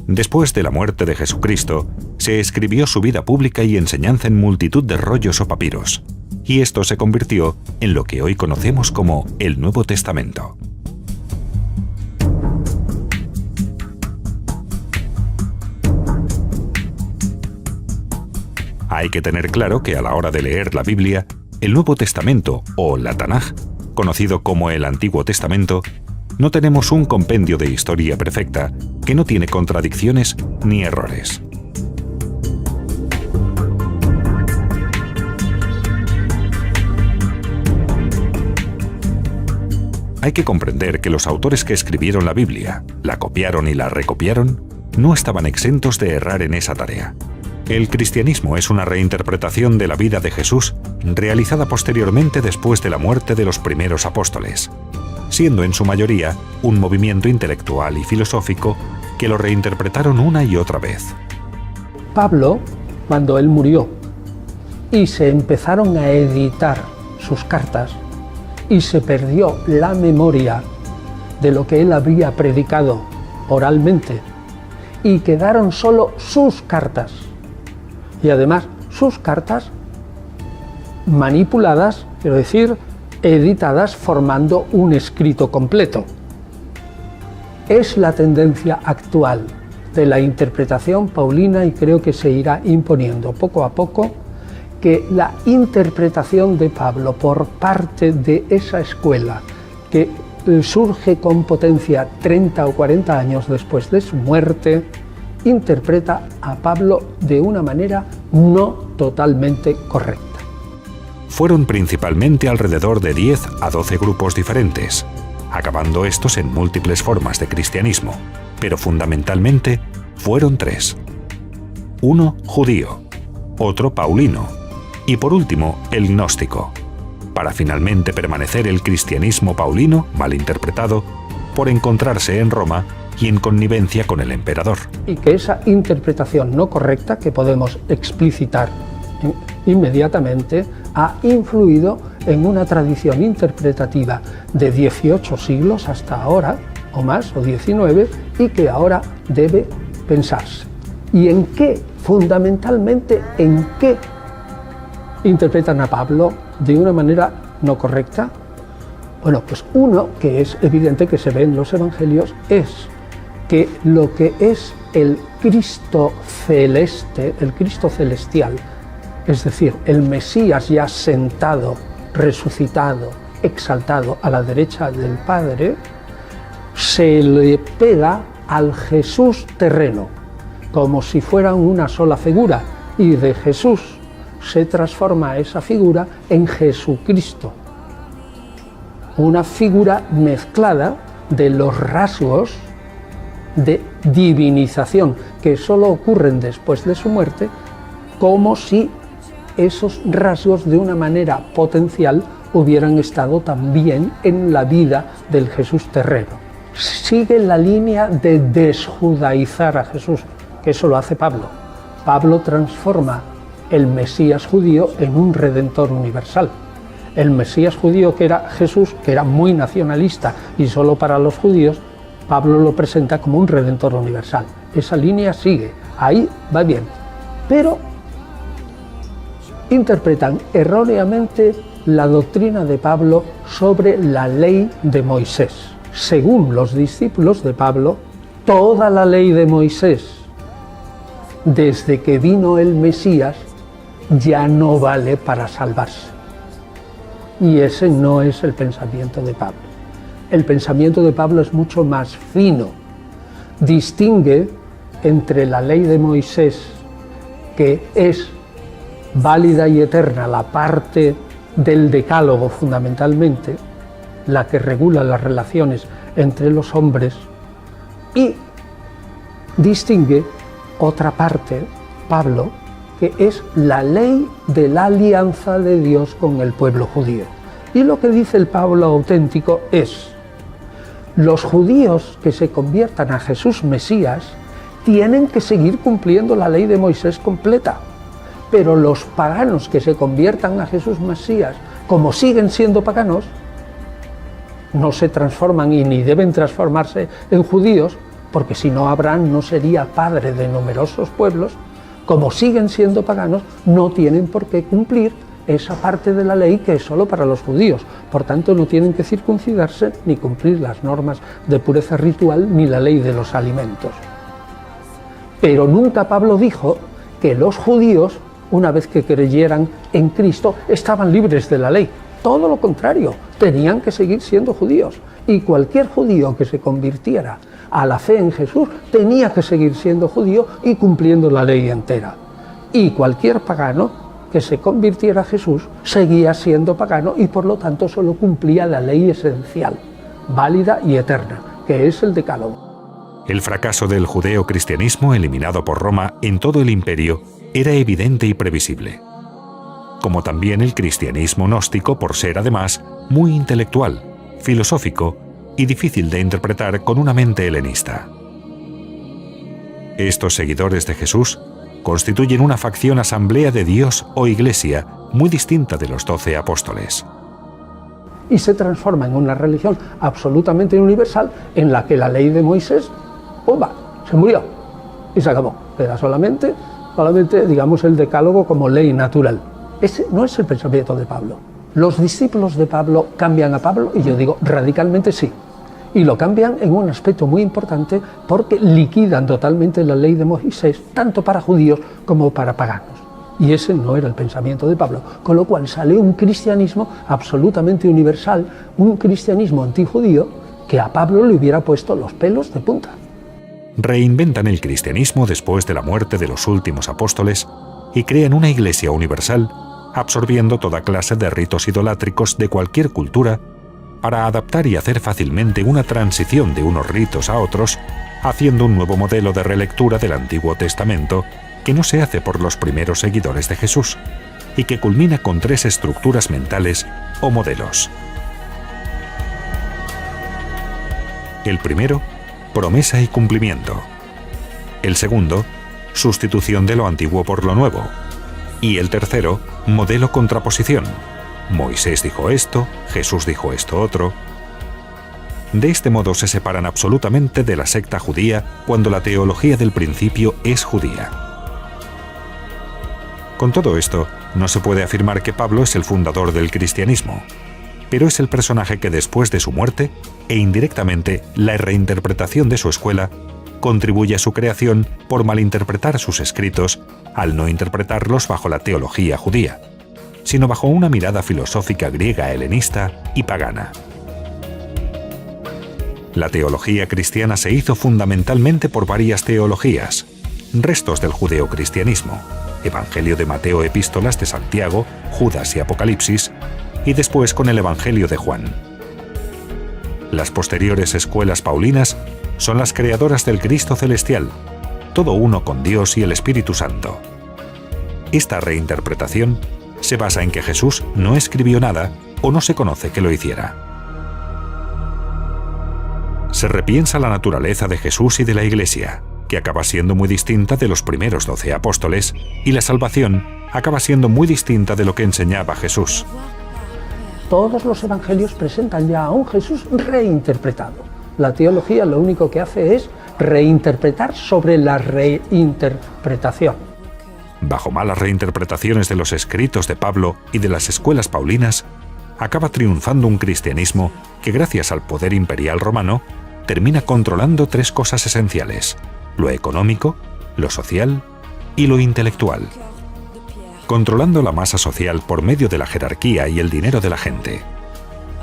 Después de la muerte de Jesucristo, se escribió su vida pública y enseñanza en multitud de rollos o papiros, y esto se convirtió en lo que hoy conocemos como el Nuevo Testamento. Hay que tener claro que a la hora de leer la Biblia, el Nuevo Testamento o la Tanaj, conocido como el Antiguo Testamento, no tenemos un compendio de historia perfecta que no tiene contradicciones ni errores. Hay que comprender que los autores que escribieron la Biblia, la copiaron y la recopiaron, no estaban exentos de errar en esa tarea. El cristianismo es una reinterpretación de la vida de Jesús realizada posteriormente después de la muerte de los primeros apóstoles, siendo en su mayoría un movimiento intelectual y filosófico que lo reinterpretaron una y otra vez. Pablo, cuando él murió y se empezaron a editar sus cartas y se perdió la memoria de lo que él había predicado oralmente y quedaron solo sus cartas, y además sus cartas manipuladas, quiero decir, editadas formando un escrito completo. Es la tendencia actual de la interpretación paulina y creo que se irá imponiendo poco a poco que la interpretación de Pablo por parte de esa escuela que surge con potencia 30 o 40 años después de su muerte, interpreta a Pablo de una manera no totalmente correcta. Fueron principalmente alrededor de 10 a 12 grupos diferentes, acabando estos en múltiples formas de cristianismo, pero fundamentalmente fueron 3. Uno judío, otro paulino y por último el gnóstico, para finalmente permanecer el cristianismo paulino, mal interpretado, por encontrarse en Roma y en connivencia con el emperador. Y que esa interpretación no correcta, que podemos explicitar inmediatamente, ha influido en una tradición interpretativa de 18 siglos hasta ahora, o más, o 19, y que ahora debe pensarse. ¿Y en qué? Fundamentalmente, ¿en qué interpretan a Pablo de una manera no correcta? Bueno, pues uno que es evidente que se ve en los evangelios es que lo que es el Cristo celeste, el Cristo celestial, es decir, el Mesías ya sentado, resucitado, exaltado a la derecha del Padre, se le pega al Jesús terreno, como si fuera una sola figura, y de Jesús se transforma esa figura en Jesucristo, una figura mezclada de los rasgos de divinización que solo ocurren después de su muerte, como si esos rasgos de una manera potencial hubieran estado también en la vida del Jesús terreno. Sigue la línea de desjudaizar a Jesús, que eso lo hace Pablo. Pablo transforma el Mesías judío en un redentor universal. El Mesías judío, que era Jesús, que era muy nacionalista y solo para los judíos, Pablo lo presenta como un redentor universal. Esa línea sigue, ahí va bien. Pero interpretan erróneamente la doctrina de Pablo sobre la ley de Moisés. Según los discípulos de Pablo, toda la ley de Moisés, desde que vino el Mesías, ya no vale para salvarse. Y ese no es el pensamiento de Pablo. El pensamiento de Pablo es mucho más fino. Distingue entre la ley de Moisés, que es válida y eterna, la parte del decálogo fundamentalmente, la que regula las relaciones entre los hombres, y distingue otra parte, Pablo, que es la ley de la alianza de Dios con el pueblo judío. Y lo que dice el Pablo auténtico es: los judíos que se conviertan a Jesús Mesías tienen que seguir cumpliendo la ley de Moisés completa, pero los paganos que se conviertan a Jesús Mesías, como siguen siendo paganos, no se transforman y ni deben transformarse en judíos, porque si no, Abraham no sería padre de numerosos pueblos. Como siguen siendo paganos, no tienen por qué cumplir esa parte de la ley que es solo para los judíos. Por tanto, no tienen que circuncidarse ni cumplir las normas de pureza ritual ni la ley de los alimentos. Pero nunca Pablo dijo que los judíos, una vez que creyeran en Cristo, estaban libres de la ley. Todo lo contrario, tenían que seguir siendo judíos. Y cualquier judío que se convirtiera a la fe en Jesús tenía que seguir siendo judío y cumpliendo la ley entera. Y cualquier pagano que se convirtiera a Jesús seguía siendo pagano y por lo tanto solo cumplía la ley esencial, válida y eterna, que es el Decálogo. El fracaso del judeo-cristianismo eliminado por Roma en todo el imperio era evidente y previsible, como también el cristianismo gnóstico por ser además muy intelectual, filosófico y difícil de interpretar con una mente helenista. Estos seguidores de Jesús constituyen una facción asamblea de Dios o iglesia muy distinta de los 12 apóstoles. Y se transforma en una religión absolutamente universal en la que la ley de Moisés, ¡pumba!, se murió y se acabó. Queda solamente, digamos, el Decálogo como ley natural. Ese no es el pensamiento de Pablo. Los discípulos de Pablo cambian a Pablo, y yo digo radicalmente sí. Y lo cambian en un aspecto muy importante porque liquidan totalmente la ley de Moisés, tanto para judíos como para paganos. Y ese no era el pensamiento de Pablo, con lo cual sale un cristianismo absolutamente universal, un cristianismo antijudío que a Pablo le hubiera puesto los pelos de punta. Reinventan el cristianismo después de la muerte de los últimos apóstoles y crean una iglesia universal, absorbiendo toda clase de ritos idolátricos de cualquier cultura para adaptar y hacer fácilmente una transición de unos ritos a otros, haciendo un nuevo modelo de relectura del Antiguo Testamento que no se hace por los primeros seguidores de Jesús y que culmina con 3 estructuras mentales o modelos. El primero, promesa y cumplimiento. El segundo, sustitución de lo antiguo por lo nuevo. Y el tercero, modelo contraposición. Moisés dijo esto, Jesús dijo esto otro. De este modo se separan absolutamente de la secta judía cuando la teología del principio es judía. Con todo esto, no se puede afirmar que Pablo es el fundador del cristianismo, pero es el personaje que después de su muerte, e indirectamente la reinterpretación de su escuela, contribuye a su creación por malinterpretar sus escritos al no interpretarlos bajo la teología judía, sino bajo una mirada filosófica griega helenista y pagana. La teología cristiana se hizo fundamentalmente por varias teologías, restos del judeocristianismo, Evangelio de Mateo, Epístolas de Santiago, Judas y Apocalipsis, y después con el Evangelio de Juan. Las posteriores escuelas paulinas son las creadoras del Cristo celestial, todo uno con Dios y el Espíritu Santo. Esta reinterpretación se basa en que Jesús no escribió nada o no se conoce que lo hiciera. Se repiensa la naturaleza de Jesús y de la Iglesia, que acaba siendo muy distinta de los primeros 12 apóstoles, y la salvación acaba siendo muy distinta de lo que enseñaba Jesús. Todos los evangelios presentan ya a un Jesús reinterpretado. La teología lo único que hace es reinterpretar sobre la reinterpretación. Bajo malas reinterpretaciones de los escritos de Pablo y de las escuelas paulinas, acaba triunfando un cristianismo que, gracias al poder imperial romano, termina controlando 3 cosas esenciales: lo económico, lo social y lo intelectual. Controlando la masa social por medio de la jerarquía y el dinero de la gente.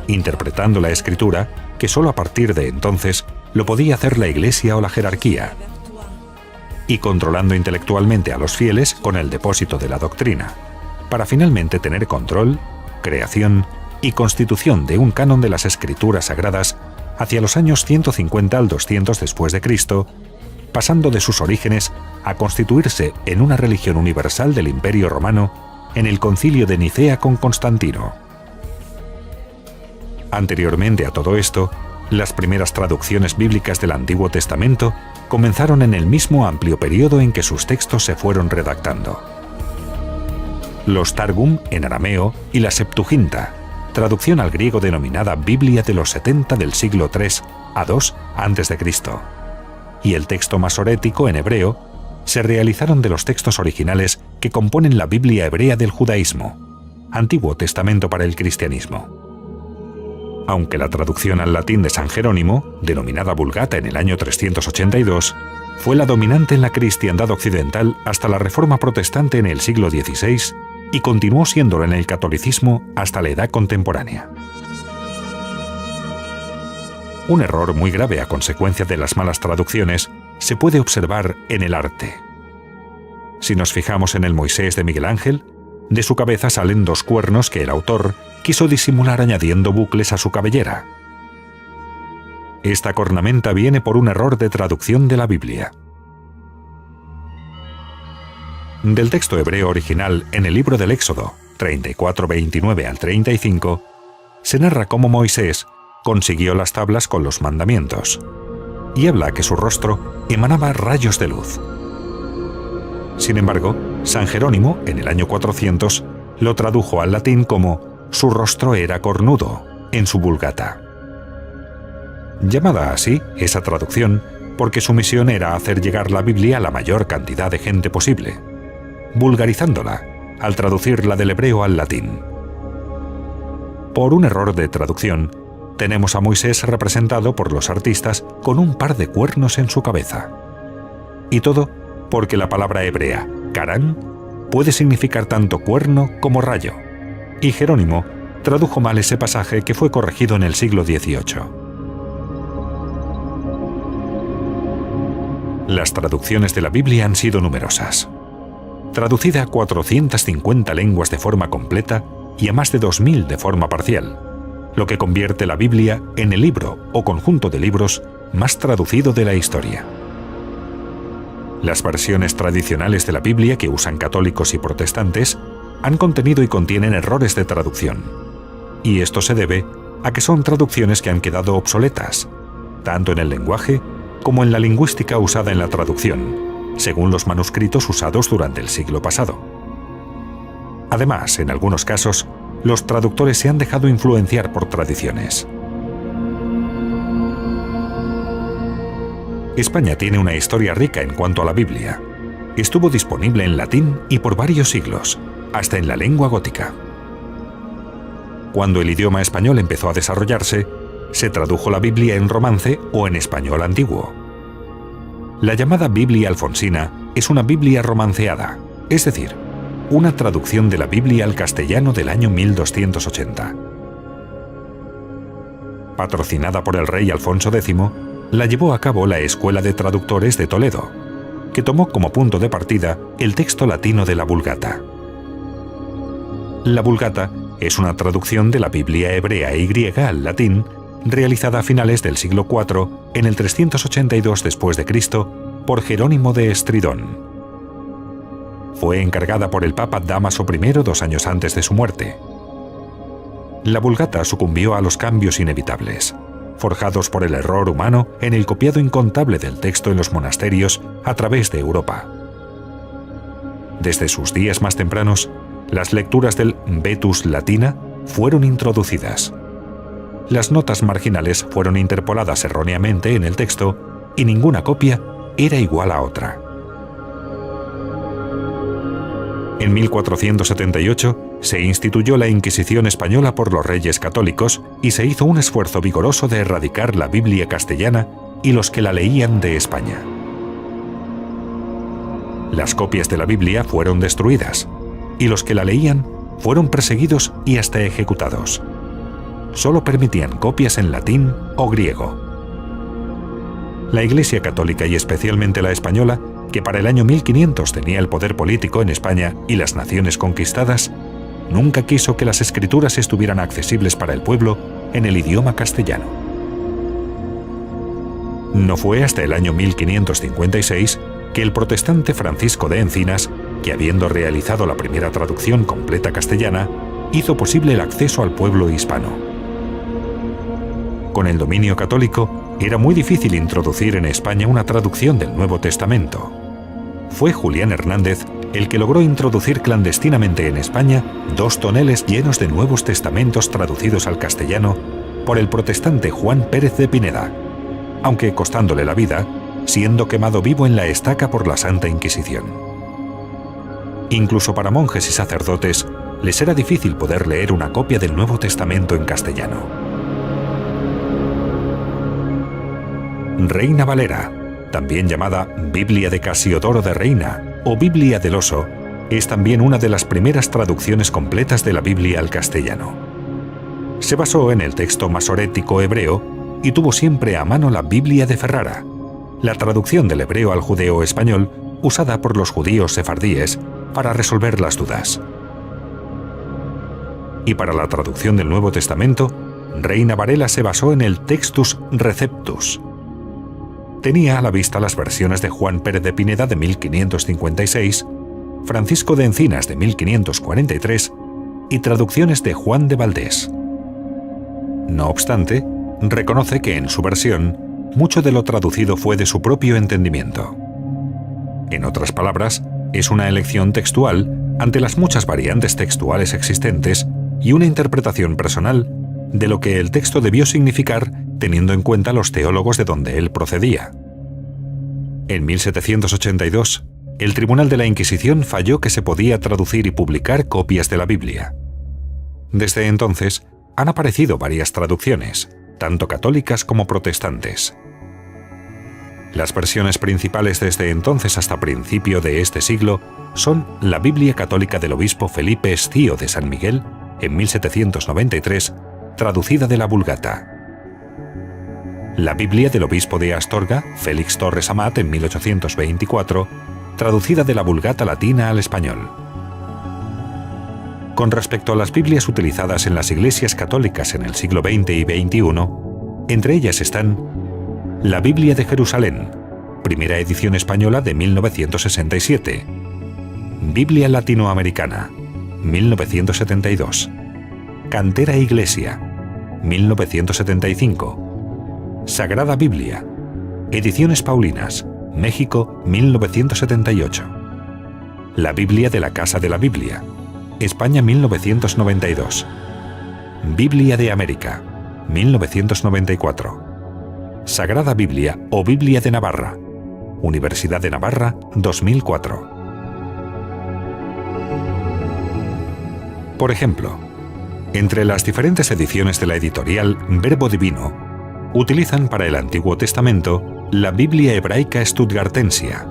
Interpretando la escritura, que solo a partir de entonces lo podía hacer la iglesia o la jerarquía. Y controlando intelectualmente a los fieles con el depósito de la doctrina, para finalmente tener control, creación y constitución de un canon de las escrituras sagradas hacia los años 150 al 200 después de Cristo, pasando de sus orígenes a constituirse en una religión universal del Imperio Romano en el Concilio de Nicea con Constantino. Anteriormente a todo esto, las primeras traducciones bíblicas del Antiguo Testamento comenzaron en el mismo amplio periodo en que sus textos se fueron redactando. Los Targum en arameo y la Septuaginta, traducción al griego denominada Biblia de los 70 del siglo III a II a.C., y el texto masorético en hebreo se realizaron de los textos originales que componen la Biblia hebrea del judaísmo, Antiguo Testamento para el cristianismo. Aunque la traducción al latín de San Jerónimo, denominada Vulgata en el año 382, fue la dominante en la cristiandad occidental hasta la Reforma Protestante en el siglo XVI y continuó siéndolo en el catolicismo hasta la edad contemporánea. Un error muy grave a consecuencia de las malas traducciones se puede observar en el arte. Si nos fijamos en el Moisés de Miguel Ángel, de su cabeza salen 2 cuernos que el autor quiso disimular añadiendo bucles a su cabellera. Esta cornamenta viene por un error de traducción de la Biblia. Del texto hebreo original en el libro del Éxodo, 34:29 al 35, se narra cómo Moisés consiguió las tablas con los mandamientos, y habla que su rostro emanaba rayos de luz. Sin embargo, San Jerónimo, en el año 400, lo tradujo al latín como «su rostro era cornudo» en su Vulgata. Llamada así, esa traducción, porque su misión era hacer llegar la Biblia a la mayor cantidad de gente posible, vulgarizándola al traducirla del hebreo al latín. Por un error de traducción, tenemos a Moisés representado por los artistas con un par de cuernos en su cabeza. Y todo porque la palabra hebrea, karán, puede significar tanto cuerno como rayo, y Jerónimo tradujo mal ese pasaje que fue corregido en el siglo XVIII. Las traducciones de la Biblia han sido numerosas. Traducida a 450 lenguas de forma completa y a más de 2000 de forma parcial, lo que convierte la Biblia en el libro o conjunto de libros más traducido de la historia. Las versiones tradicionales de la Biblia que usan católicos y protestantes han contenido y contienen errores de traducción, y esto se debe a que son traducciones que han quedado obsoletas, tanto en el lenguaje como en la lingüística usada en la traducción, según los manuscritos usados durante el siglo pasado. Además, en algunos casos, los traductores se han dejado influenciar por tradiciones. España tiene una historia rica en cuanto a la Biblia. Estuvo disponible en latín y por varios siglos, hasta en la lengua gótica. Cuando el idioma español empezó a desarrollarse, se tradujo la Biblia en romance o en español antiguo. La llamada Biblia alfonsina es una Biblia romanceada, es decir, una traducción de la Biblia al castellano del año 1280. Patrocinada por el rey Alfonso X, la llevó a cabo la Escuela de Traductores de Toledo, que tomó como punto de partida el texto latino de la Vulgata. La Vulgata es una traducción de la Biblia hebrea y griega al latín, realizada a finales del siglo IV, en el 382 d.C., por Jerónimo de Estridón. Fue encargada por el Papa Dámaso I 2 años antes de su muerte. La Vulgata sucumbió a los cambios inevitables, forjados por el error humano en el copiado incontable del texto en los monasterios a través de Europa. Desde sus días más tempranos, las lecturas del Vetus Latina fueron introducidas. Las notas marginales fueron interpoladas erróneamente en el texto y ninguna copia era igual a otra. En 1478 se instituyó la Inquisición española por los reyes católicos y se hizo un esfuerzo vigoroso de erradicar la Biblia castellana y los que la leían de España. Las copias de la Biblia fueron destruidas y los que la leían fueron perseguidos y hasta ejecutados. Solo permitían copias en latín o griego. La Iglesia católica y especialmente la española, que para el año 1500 tenía el poder político en España y las naciones conquistadas, nunca quiso que las escrituras estuvieran accesibles para el pueblo en el idioma castellano. No fue hasta el año 1556 que el protestante Francisco de Encinas, que habiendo realizado la primera traducción completa castellana, hizo posible el acceso al pueblo hispano. Con el dominio católico, era muy difícil introducir en España una traducción del Nuevo Testamento. Fue Julián Hernández el que logró introducir clandestinamente en España 2 toneles llenos de Nuevos Testamentos traducidos al castellano por el protestante Juan Pérez de Pineda, aunque costándole la vida, siendo quemado vivo en la estaca por la Santa Inquisición. Incluso para monjes y sacerdotes les era difícil poder leer una copia del Nuevo Testamento en castellano. Reina Valera, también llamada Biblia de Casiodoro de Reina o Biblia del Oso, es también una de las primeras traducciones completas de la Biblia al castellano. Se basó en el texto masorético hebreo y tuvo siempre a mano la Biblia de Ferrara, la traducción del hebreo al judeo español usada por los judíos sefardíes para resolver las dudas. Y para la traducción del Nuevo Testamento, Reina Varela se basó en el Textus Receptus. Tenía a la vista las versiones de Juan Pérez de Pineda de 1556, Francisco de Encinas de 1543 y traducciones de Juan de Valdés. No obstante, reconoce que en su versión, mucho de lo traducido fue de su propio entendimiento. En otras palabras, es una elección textual ante las muchas variantes textuales existentes y una interpretación personal de lo que el texto debió significar teniendo en cuenta los teólogos de donde él procedía. En 1782, el Tribunal de la Inquisición falló que se podía traducir y publicar copias de la Biblia. Desde entonces, han aparecido varias traducciones, tanto católicas como protestantes. Las versiones principales desde entonces hasta principio de este siglo son la Biblia católica del obispo Felipe Estío de San Miguel, en 1793, traducida de la Vulgata. La Biblia del obispo de Astorga, Félix Torres Amat, en 1824, traducida de la Vulgata latina al español. Con respecto a las Biblias utilizadas en las iglesias católicas en el siglo XX y XXI, entre ellas están la Biblia de Jerusalén, primera edición española de 1967, Biblia latinoamericana, 1972, Cantera Iglesia, 1975, Sagrada Biblia, Ediciones Paulinas, México, 1978. La Biblia de la Casa de la Biblia, España, 1992. Biblia de América, 1994. Sagrada Biblia o Biblia de Navarra, Universidad de Navarra, 2004. Por ejemplo, entre las diferentes ediciones de la editorial Verbo Divino, utilizan para el Antiguo Testamento la Biblia hebraica Stuttgartensia,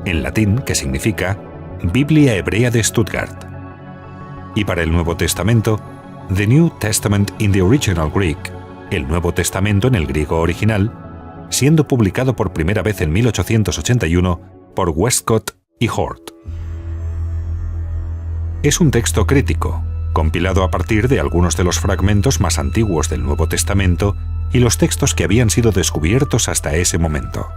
en latín que significa Biblia hebrea de Stuttgart. Y para el Nuevo Testamento, The New Testament in the Original Greek, el Nuevo Testamento en el griego original, siendo publicado por primera vez en 1881 por Westcott y Hort. Es un texto crítico, compilado a partir de algunos de los fragmentos más antiguos del Nuevo Testamento y los textos que habían sido descubiertos hasta ese momento.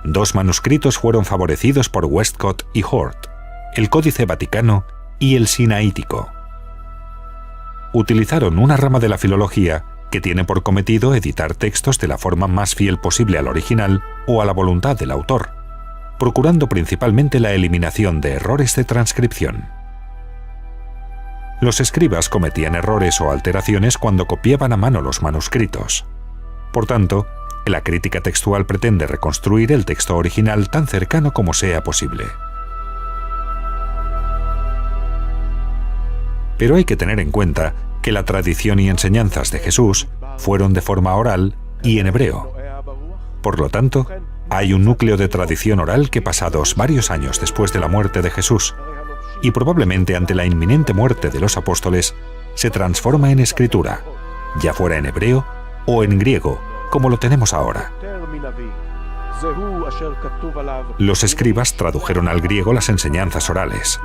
2 manuscritos fueron favorecidos por Westcott y Hort, el Códice Vaticano y el Sinaítico. Utilizaron una rama de la filología que tiene por cometido editar textos de la forma más fiel posible al original o a la voluntad del autor, procurando principalmente la eliminación de errores de transcripción. Los escribas cometían errores o alteraciones cuando copiaban a mano los manuscritos. Por tanto, la crítica textual pretende reconstruir el texto original tan cercano como sea posible. Pero hay que tener en cuenta que la tradición y enseñanzas de Jesús fueron de forma oral y en hebreo. Por lo tanto, hay un núcleo de tradición oral que pasados varios años después de la muerte de Jesús, y probablemente ante la inminente muerte de los apóstoles, se transforma en escritura, ya fuera en hebreo o en griego, como lo tenemos ahora. Los escribas tradujeron al griego las enseñanzas orales.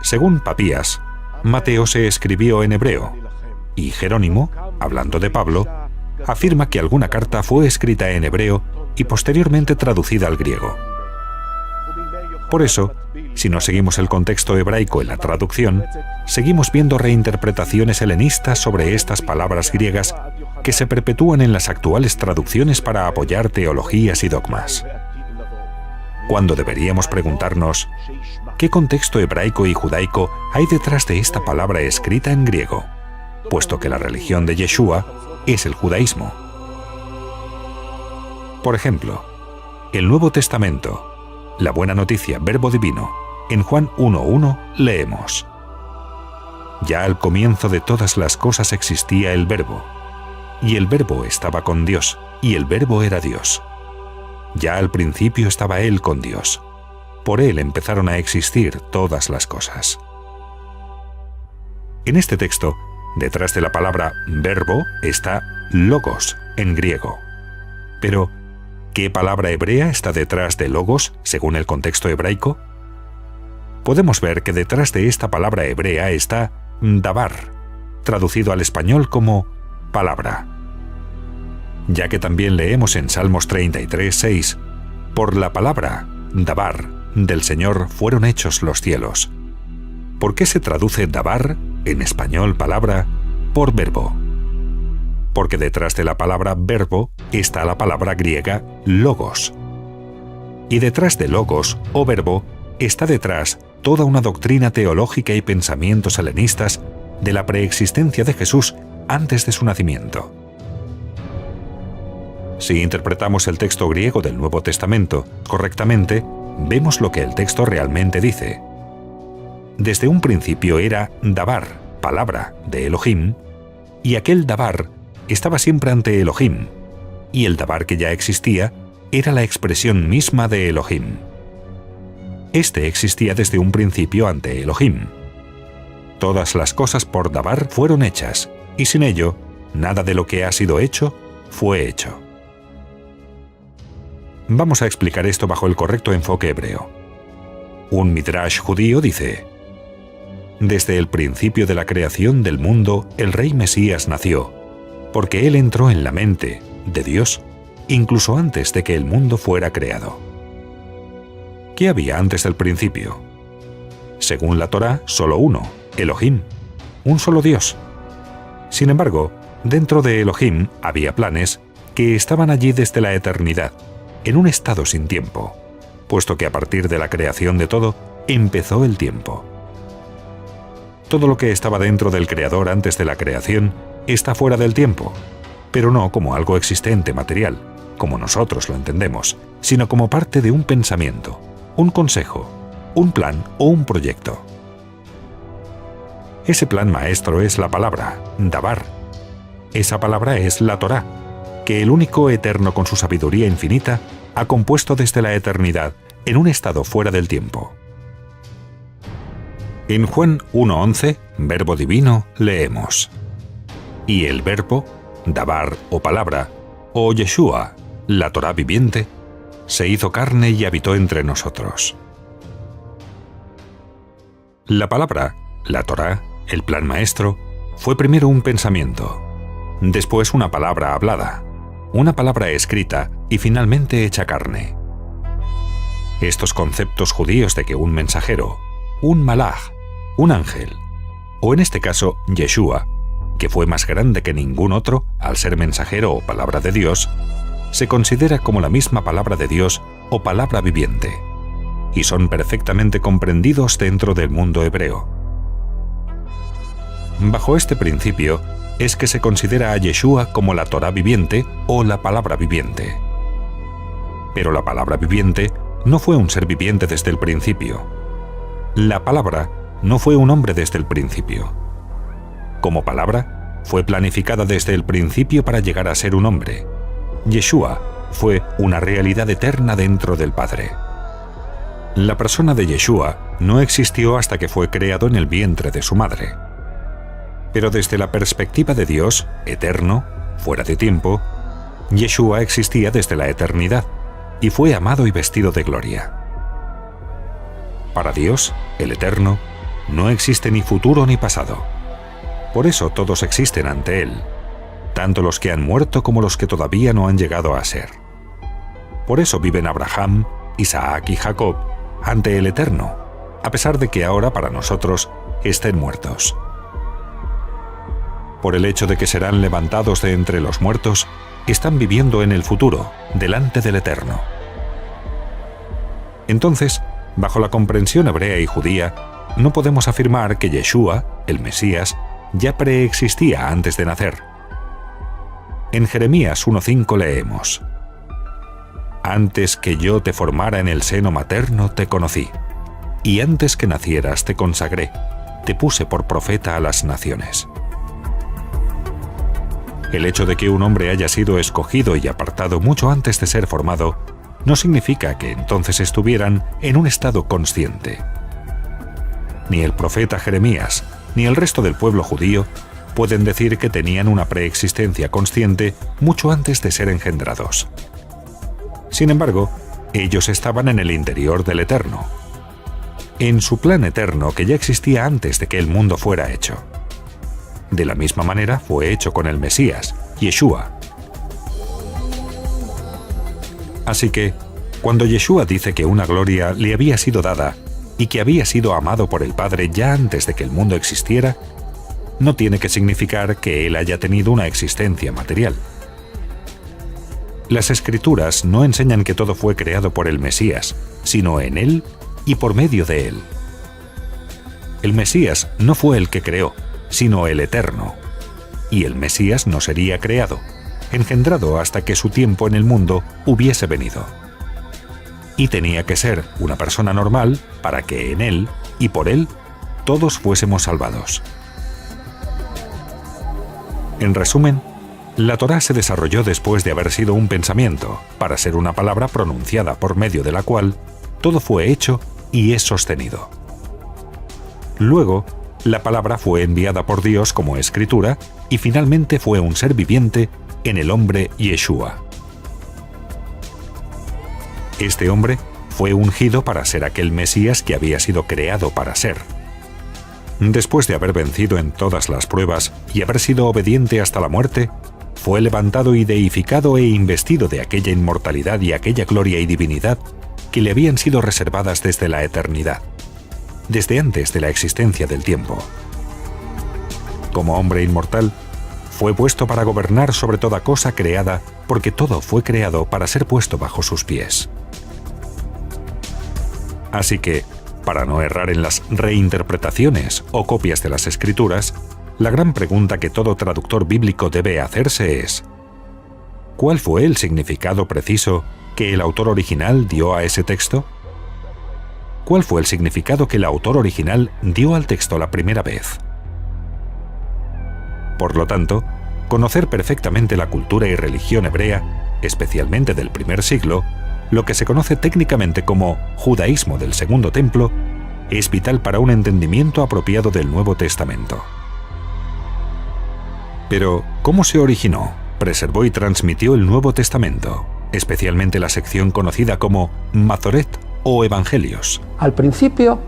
Según Papías, Mateo se escribió en hebreo, y Jerónimo, hablando de Pablo, afirma que alguna carta fue escrita en hebreo y posteriormente traducida al griego. Por eso, si no seguimos el contexto hebraico en la traducción, seguimos viendo reinterpretaciones helenistas sobre estas palabras griegas que se perpetúan en las actuales traducciones para apoyar teologías y dogmas. Cuando deberíamos preguntarnos, ¿qué contexto hebraico y judaico hay detrás de esta palabra escrita en griego? Puesto que la religión de Yeshua es el judaísmo. Por ejemplo, el Nuevo Testamento, la buena noticia, verbo divino, en Juan 1:1 leemos: Ya al comienzo de todas las cosas existía el verbo, y el verbo estaba con Dios, y el verbo era Dios. Ya al principio estaba Él con Dios. Por Él empezaron a existir todas las cosas. En este texto, detrás de la palabra verbo está logos en griego. Pero, ¿qué palabra hebrea está detrás de logos según el contexto hebraico? Podemos ver que detrás de esta palabra hebrea está dabar, traducido al español como palabra. Ya que también leemos en Salmos 33:6, por la palabra, dabar, del Señor fueron hechos los cielos. ¿Por qué se traduce dabar, en español palabra, por verbo? Porque detrás de la palabra verbo está la palabra griega logos. Y detrás de logos o verbo está detrás toda una doctrina teológica y pensamientos helenistas de la preexistencia de Jesús antes de su nacimiento. Si interpretamos el texto griego del Nuevo Testamento correctamente, vemos lo que el texto realmente dice. Desde un principio era dabar, palabra de Elohim, y aquel dabar estaba siempre ante Elohim, y el dabar que ya existía era la expresión misma de Elohim. Este existía desde un principio ante Elohim. Todas las cosas por dabar fueron hechas, y sin ello, nada de lo que ha sido hecho fue hecho. Vamos a explicar esto bajo el correcto enfoque hebreo. Un midrash judío dice: Desde el principio de la creación del mundo, el rey Mesías nació, porque él entró en la mente de Dios, incluso antes de que el mundo fuera creado. ¿Qué había antes del principio? Según la Torá, solo uno, Elohim, un solo Dios. Sin embargo, dentro de Elohim había planes que estaban allí desde la eternidad, en un estado sin tiempo, puesto que a partir de la creación de todo, empezó el tiempo. Todo lo que estaba dentro del Creador antes de la creación está fuera del tiempo, pero no como algo existente material, como nosotros lo entendemos, sino como parte de un pensamiento, un consejo, un plan o un proyecto. Ese plan maestro es la palabra, dabar. Esa palabra es la Torá, que el único eterno con su sabiduría infinita ha compuesto desde la eternidad en un estado fuera del tiempo. En Juan 1:11, verbo divino, leemos: Y el verbo, dabar o palabra, o Yeshua, la Torá viviente, se hizo carne y habitó entre nosotros. La palabra, la Torá, el plan maestro, fue primero un pensamiento, después una palabra hablada, una palabra escrita y finalmente hecha carne. Estos conceptos judíos de que un mensajero, un malaj, un ángel, o en este caso Yeshua, que fue más grande que ningún otro al ser mensajero o palabra de Dios, se considera como la misma palabra de Dios o palabra viviente, y son perfectamente comprendidos dentro del mundo hebreo. Bajo este principio es que se considera a Yeshua como la Torá viviente o la palabra viviente. Pero la palabra viviente no fue un ser viviente desde el principio. La palabra no fue un hombre desde el principio. Como palabra, fue planificada desde el principio para llegar a ser un hombre. Yeshua fue una realidad eterna dentro del Padre. La persona de Yeshua no existió hasta que fue creado en el vientre de su madre. Pero desde la perspectiva de Dios, eterno, fuera de tiempo, Yeshua existía desde la eternidad y fue amado y vestido de gloria. Para Dios, el eterno, no existe ni futuro ni pasado. Por eso todos existen ante Él, tanto los que han muerto como los que todavía no han llegado a ser. Por eso viven Abraham, Isaac y Jacob ante el Eterno, a pesar de que ahora para nosotros estén muertos. Por el hecho de que serán levantados de entre los muertos, están viviendo en el futuro, delante del Eterno. Entonces, bajo la comprensión hebrea y judía, no podemos afirmar que Yeshua, el Mesías, ya preexistía antes de nacer. En Jeremías 1:5 leemos: Antes que yo te formara en el seno materno te conocí, y antes que nacieras te consagré, te puse por profeta a las naciones. El hecho de que un hombre haya sido escogido y apartado mucho antes de ser formado no significa que entonces estuvieran en un estado consciente. Ni el profeta Jeremías, ni el resto del pueblo judío pueden decir que tenían una preexistencia consciente mucho antes de ser engendrados. Sin embargo, ellos estaban en el interior del Eterno, en su plan eterno que ya existía antes de que el mundo fuera hecho. De la misma manera fue hecho con el Mesías, Yeshua. Así que, cuando Yeshua dice que una gloria le había sido dada y que había sido amado por el Padre ya antes de que el mundo existiera, no tiene que significar que él haya tenido una existencia material. Las Escrituras no enseñan que todo fue creado por el Mesías, sino en él y por medio de él. El Mesías no fue el que creó, sino el Eterno. Y el Mesías no sería creado, engendrado hasta que su tiempo en el mundo hubiese venido. Y tenía que ser una persona normal para que en él y por él todos fuésemos salvados. En resumen, la Torá se desarrolló después de haber sido un pensamiento, para ser una palabra pronunciada por medio de la cual todo fue hecho y es sostenido. Luego, la palabra fue enviada por Dios como escritura y finalmente fue un ser viviente en el hombre Yeshua. Este hombre fue ungido para ser aquel Mesías que había sido creado para ser. Después de haber vencido en todas las pruebas y haber sido obediente hasta la muerte, fue levantado y deificado e investido de aquella inmortalidad y aquella gloria y divinidad que le habían sido reservadas desde la eternidad, desde antes de la existencia del tiempo. Como hombre inmortal, fue puesto para gobernar sobre toda cosa creada, porque todo fue creado para ser puesto bajo sus pies. Así que, para no errar en las reinterpretaciones o copias de las Escrituras, la gran pregunta que todo traductor bíblico debe hacerse es: ¿cuál fue el significado preciso que el autor original dio a ese texto? ¿Cuál fue el significado que el autor original dio al texto la primera vez? Por lo tanto, conocer perfectamente la cultura y religión hebrea, especialmente del primer siglo, lo que se conoce técnicamente como judaísmo del Segundo Templo, es vital para un entendimiento apropiado del Nuevo Testamento. Pero, ¿cómo se originó, preservó y transmitió el Nuevo Testamento, especialmente la sección conocida como Masoret o Evangelios? Al principio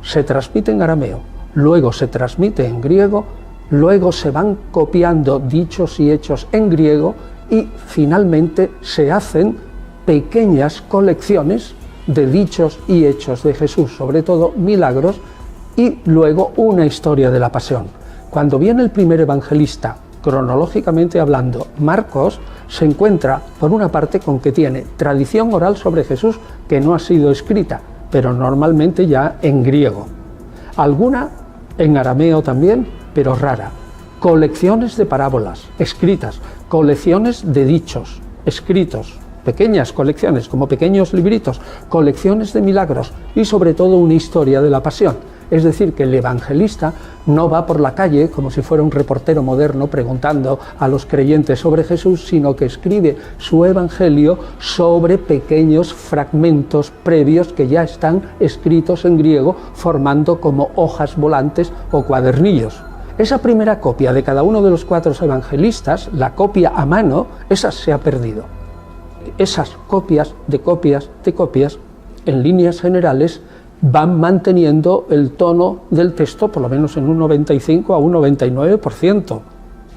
se transmite en arameo, luego se transmite en griego, luego se van copiando dichos y hechos en griego y finalmente se hacen pequeñas colecciones de dichos y hechos de Jesús, sobre todo milagros, y luego una historia de la pasión. Cuando viene el primer evangelista, cronológicamente hablando, Marcos, se encuentra por una parte con que tiene tradición oral sobre Jesús que no ha sido escrita, pero normalmente ya en griego. Alguna en arameo también, pero rara. Colecciones de parábolas escritas, colecciones de dichos escritos, pequeñas colecciones, como pequeños libritos, colecciones de milagros y sobre todo una historia de la pasión. Es decir, que el evangelista no va por la calle como si fuera un reportero moderno preguntando a los creyentes sobre Jesús, sino que escribe su evangelio sobre pequeños fragmentos previos que ya están escritos en griego, formando como hojas volantes o cuadernillos. Esa primera copia de cada uno de los 4 evangelistas, la copia a mano, esa se ha perdido. Esas copias, en líneas generales, van manteniendo el tono del texto, por lo menos en un 95 a un 99%.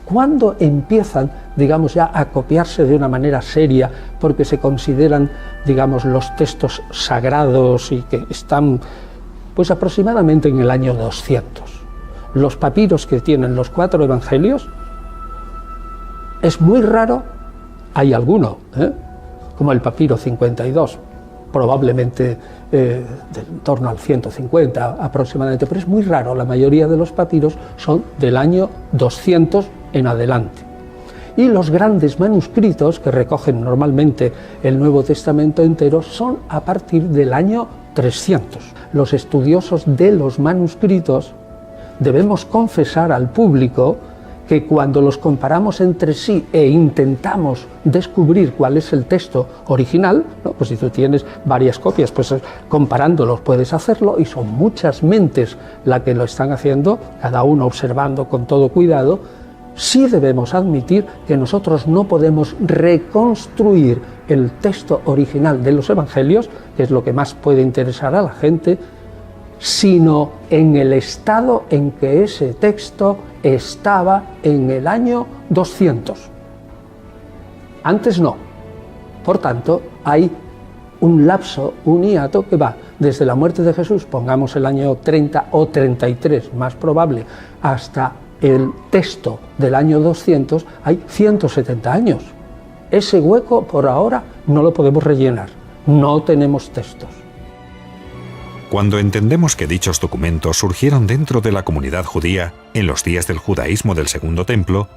¿Cuándo empiezan, digamos, ya a copiarse de una manera seria, porque se consideran, digamos, los textos sagrados y que están, pues aproximadamente en el año 200? Los papiros que tienen los 4 evangelios, es muy raro, hay alguno, como el papiro 52, probablemente en torno al 150 aproximadamente, pero es muy raro, la mayoría de los papiros son del año 200 en adelante. Y los grandes manuscritos, que recogen normalmente el Nuevo Testamento entero, son a partir del año 300. Los estudiosos de los manuscritos debemos confesar al público que cuando los comparamos entre sí e intentamos descubrir cuál es el texto original, ¿no? Pues si tú tienes varias copias, pues comparándolos puedes hacerlo, y son muchas mentes las que lo están haciendo, cada uno observando con todo cuidado. Sí debemos admitir que nosotros no podemos reconstruir el texto original de los evangelios, que es lo que más puede interesar a la gente, sino en el estado en que ese texto estaba en el año 200. Antes no. Por tanto, hay un lapso, un hiato que va desde la muerte de Jesús, pongamos el año 30 o 33, más probable, hasta el texto del año 200, hay 170 años. Ese hueco por ahora no lo podemos rellenar, no tenemos textos. Cuando entendemos que dichos documentos surgieron dentro de la comunidad judía en los días del judaísmo del Segundo Templo,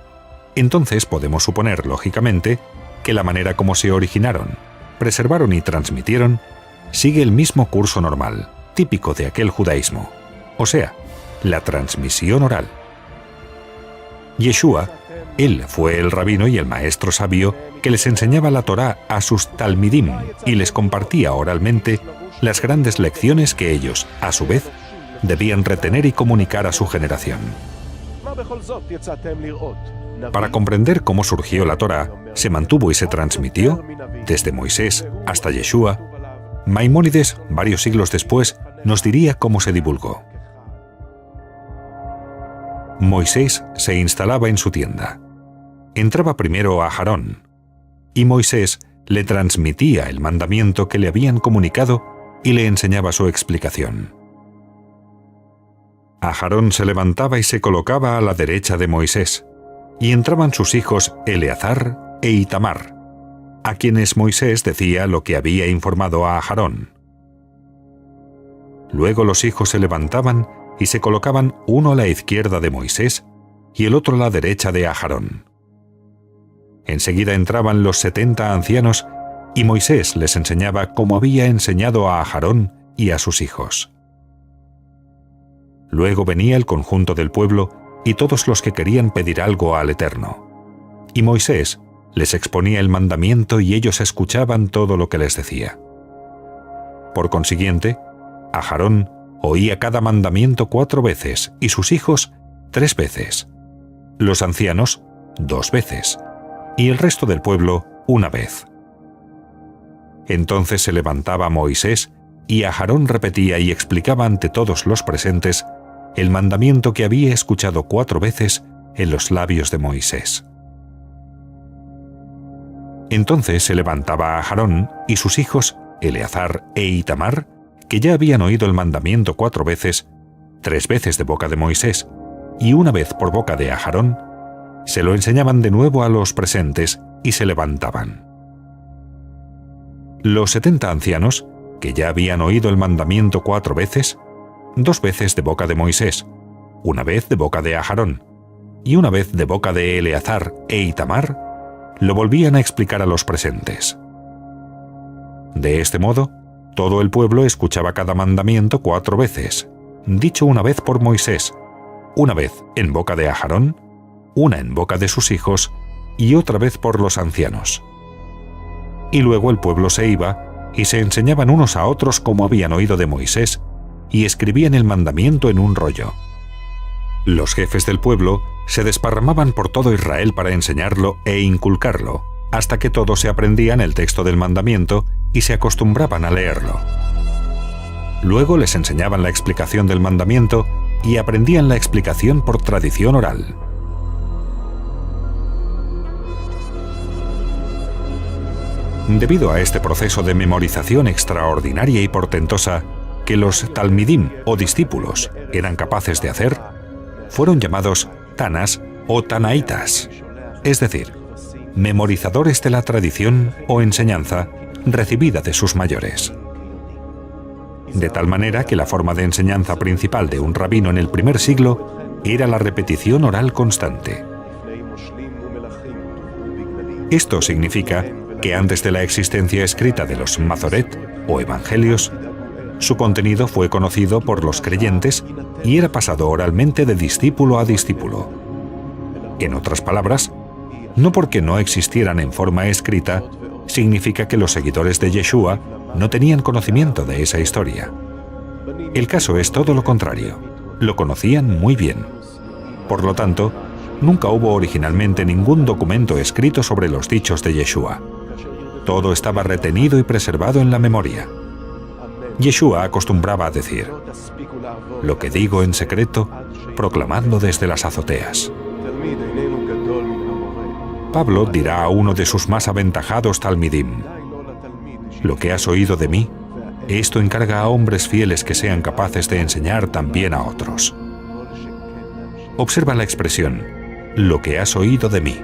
entonces podemos suponer, lógicamente, que la manera como se originaron, preservaron y transmitieron sigue el mismo curso normal, típico de aquel judaísmo, o sea, la transmisión oral. Yeshua, él fue el rabino y el maestro sabio que les enseñaba la Torá a sus talmidim y les compartía oralmente las grandes lecciones que ellos, a su vez, debían retener y comunicar a su generación. Para comprender cómo surgió la Torá, se mantuvo y se transmitió, desde Moisés hasta Yeshua, Maimónides, varios siglos después, nos diría cómo se divulgó. Moisés se instalaba en su tienda. Entraba primero a Aarón, y Moisés le transmitía el mandamiento que le habían comunicado y le enseñaba su explicación. Aarón se levantaba y se colocaba a la derecha de Moisés, y entraban sus hijos Eleazar e Itamar, a quienes Moisés decía lo que había informado a Aarón. Luego los hijos se levantaban y se colocaban uno a la izquierda de Moisés y el otro a la derecha de Aarón. Enseguida entraban los 70 ancianos y Moisés les enseñaba como había enseñado a Aarón y a sus hijos. Luego venía el conjunto del pueblo y todos los que querían pedir algo al Eterno. Y Moisés les exponía el mandamiento y ellos escuchaban todo lo que les decía. Por consiguiente, Aarón oía cada mandamiento 4 veces y sus hijos 3 veces, los ancianos 2 veces y el resto del pueblo 1 vez. Entonces se levantaba Moisés y Aarón repetía y explicaba ante todos los presentes el mandamiento que había escuchado 4 veces en los labios de Moisés. Entonces se levantaba Aarón y sus hijos, Eleazar e Itamar, que ya habían oído el mandamiento 4 veces, 3 veces de boca de Moisés y 1 vez por boca de Aarón, se lo enseñaban de nuevo a los presentes y se levantaban. Los 70 ancianos, que ya habían oído el mandamiento 4 veces, 2 veces de boca de Moisés, 1 vez de boca de Aarón y 1 vez de boca de Eleazar e Itamar, lo volvían a explicar a los presentes. De este modo, todo el pueblo escuchaba cada mandamiento 4 veces, dicho 1 vez por Moisés, 1 vez en boca de Aarón, 1 en boca de sus hijos y otra vez por los ancianos. Y luego el pueblo se iba y se enseñaban unos a otros como habían oído de Moisés y escribían el mandamiento en un rollo. Los jefes del pueblo se desparramaban por todo Israel para enseñarlo e inculcarlo, hasta que todos se aprendían el texto del mandamiento y se acostumbraban a leerlo. Luego les enseñaban la explicación del mandamiento y aprendían la explicación por tradición oral. Debido a este proceso de memorización extraordinaria y portentosa que los talmidim o discípulos eran capaces de hacer, fueron llamados tanas o tanaitas, es decir, memorizadores de la tradición o enseñanza recibida de sus mayores. De tal manera que la forma de enseñanza principal de un rabino en el primer siglo era la repetición oral constante. Esto significa que antes de la existencia escrita de los Masoret o Evangelios, su contenido fue conocido por los creyentes y era pasado oralmente de discípulo a discípulo. En otras palabras, no porque no existieran en forma escrita, significa que los seguidores de Yeshua no tenían conocimiento de esa historia. El caso es todo lo contrario. Lo conocían muy bien. Por lo tanto, nunca hubo originalmente ningún documento escrito sobre los dichos de Yeshua. Todo estaba retenido y preservado en la memoria. Yeshua acostumbraba a decir: lo que digo en secreto, proclamadlo desde las azoteas. Pablo dirá a uno de sus más aventajados talmidim: lo que has oído de mí, esto encarga a hombres fieles que sean capaces de enseñar también a otros. Observa la expresión, lo que has oído de mí,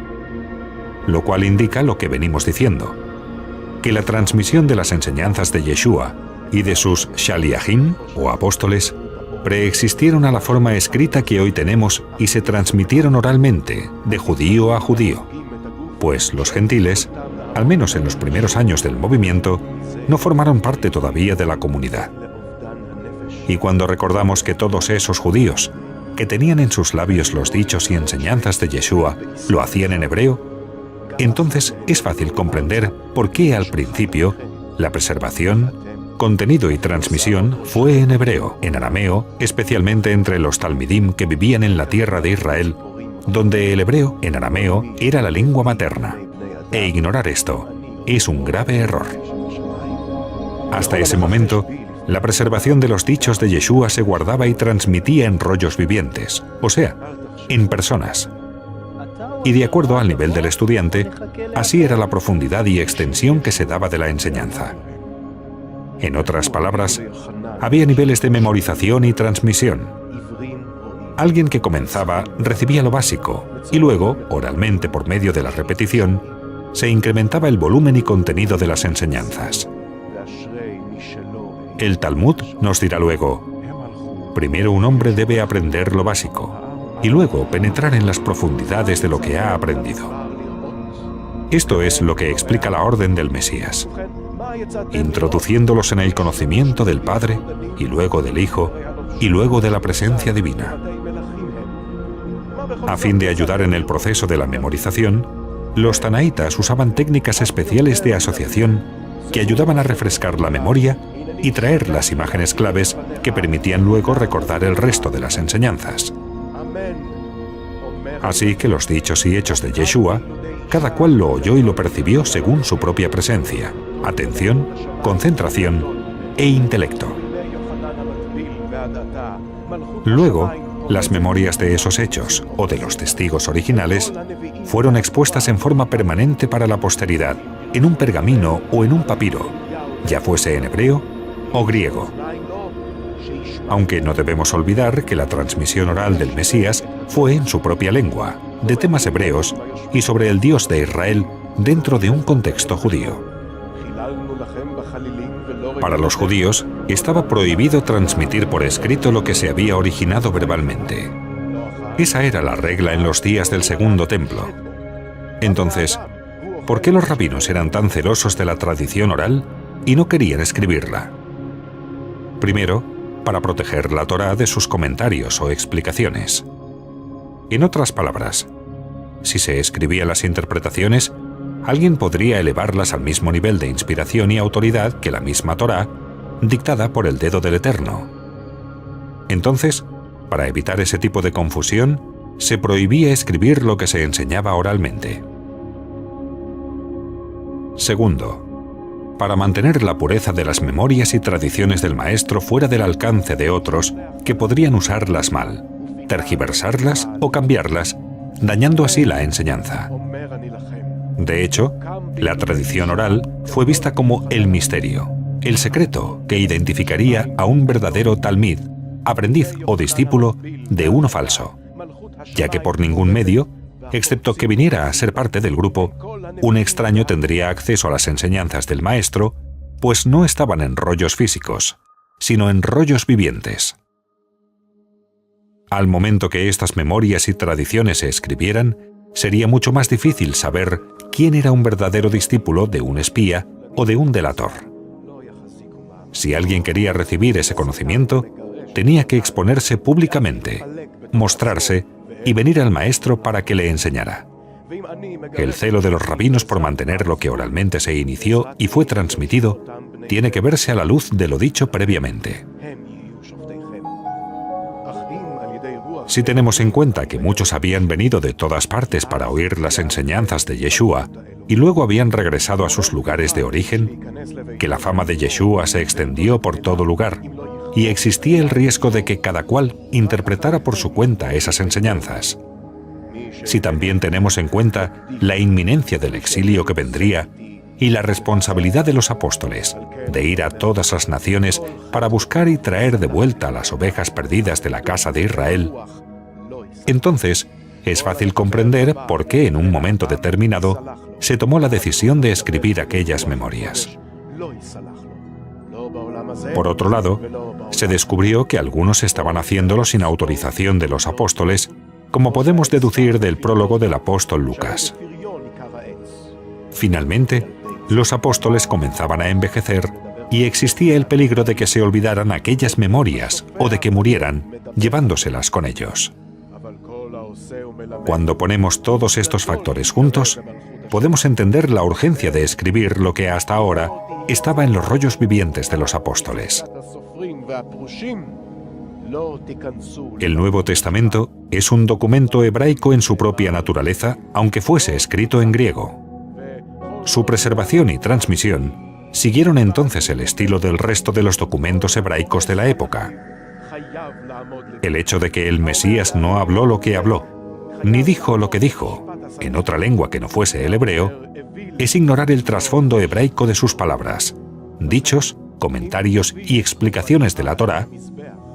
lo cual indica lo que venimos diciendo, que la transmisión de las enseñanzas de Yeshua y de sus shaliachim, o apóstoles, preexistieron a la forma escrita que hoy tenemos y se transmitieron oralmente, de judío a judío, pues los gentiles, al menos en los primeros años del movimiento, no formaron parte todavía de la comunidad. Y cuando recordamos que todos esos judíos, que tenían en sus labios los dichos y enseñanzas de Yeshua, lo hacían en hebreo, entonces es fácil comprender por qué al principio la preservación, contenido y transmisión fue en hebreo, en arameo, especialmente entre los talmidim que vivían en la tierra de Israel, donde el hebreo, en arameo, era la lengua materna. E ignorar esto es un grave error. Hasta ese momento, la preservación de los dichos de Yeshua se guardaba y transmitía en rollos vivientes, o sea, en personas. Y de acuerdo al nivel del estudiante, así era la profundidad y extensión que se daba de la enseñanza. En otras palabras, había niveles de memorización y transmisión. Alguien que comenzaba recibía lo básico y luego, oralmente por medio de la repetición, se incrementaba el volumen y contenido de las enseñanzas. El Talmud nos dirá luego: primero un hombre debe aprender lo básico y luego penetrar en las profundidades de lo que ha aprendido. Esto es lo que explica la orden del Mesías, introduciéndolos en el conocimiento del Padre y luego del Hijo y luego de la presencia divina. A fin de ayudar en el proceso de la memorización, los tanaítas usaban técnicas especiales de asociación que ayudaban a refrescar la memoria y traer las imágenes claves que permitían luego recordar el resto de las enseñanzas. Así que los dichos y hechos de Yeshua, cada cual lo oyó y lo percibió según su propia presencia, atención, concentración e intelecto. Luego, las memorias de esos hechos o de los testigos originales fueron expuestas en forma permanente para la posteridad, en un pergamino o en un papiro, ya fuese en hebreo o griego. Aunque no debemos olvidar que la transmisión oral del Mesías fue en su propia lengua, de temas hebreos y sobre el Dios de Israel dentro de un contexto judío. Para los judíos, estaba prohibido transmitir por escrito lo que se había originado verbalmente. Esa era la regla en los días del Segundo Templo. Entonces, ¿por qué los rabinos eran tan celosos de la tradición oral y no querían escribirla? Primero, para proteger la Torá de sus comentarios o explicaciones. En otras palabras, si se escribían las interpretaciones, alguien podría elevarlas al mismo nivel de inspiración y autoridad que la misma Torá, dictada por el dedo del Eterno. Entonces, para evitar ese tipo de confusión, se prohibía escribir lo que se enseñaba oralmente. Segundo, para mantener la pureza de las memorias y tradiciones del maestro fuera del alcance de otros que podrían usarlas mal, tergiversarlas o cambiarlas, dañando así la enseñanza. De hecho, la tradición oral fue vista como el misterio, el secreto que identificaría a un verdadero talmid, aprendiz o discípulo de uno falso, ya que por ningún medio, excepto que viniera a ser parte del grupo, un extraño tendría acceso a las enseñanzas del maestro, pues no estaban en rollos físicos, sino en rollos vivientes. Al momento que estas memorias y tradiciones se escribieran, sería mucho más difícil saber quién era un verdadero discípulo de un espía o de un delator. Si alguien quería recibir ese conocimiento, tenía que exponerse públicamente, mostrarse y venir al maestro para que le enseñara. El celo de los rabinos por mantener lo que oralmente se inició y fue transmitido tiene que verse a la luz de lo dicho previamente. Si tenemos en cuenta que muchos habían venido de todas partes para oír las enseñanzas de Yeshua y luego habían regresado a sus lugares de origen, que la fama de Yeshua se extendió por todo lugar y existía el riesgo de que cada cual interpretara por su cuenta esas enseñanzas. Si también tenemos en cuenta la inminencia del exilio que vendría y la responsabilidad de los apóstoles de ir a todas las naciones para buscar y traer de vuelta las ovejas perdidas de la casa de Israel, entonces es fácil comprender por qué en un momento determinado se tomó la decisión de escribir aquellas memorias. Por otro lado, se descubrió que algunos estaban haciéndolo sin autorización de los apóstoles, como podemos deducir del prólogo del apóstol Lucas. Finalmente, los apóstoles comenzaban a envejecer y existía el peligro de que se olvidaran aquellas memorias o de que murieran, llevándoselas con ellos. Cuando ponemos todos estos factores juntos, podemos entender la urgencia de escribir lo que hasta ahora estaba en los rollos vivientes de los apóstoles. El Nuevo Testamento es un documento hebraico en su propia naturaleza, aunque fuese escrito en griego. Su preservación y transmisión siguieron entonces el estilo del resto de los documentos hebraicos de la época. El hecho de que el Mesías no habló lo que habló, ni dijo lo que dijo, en otra lengua que no fuese el hebreo, es ignorar el trasfondo hebraico de sus palabras, dichos, comentarios y explicaciones de la Torá,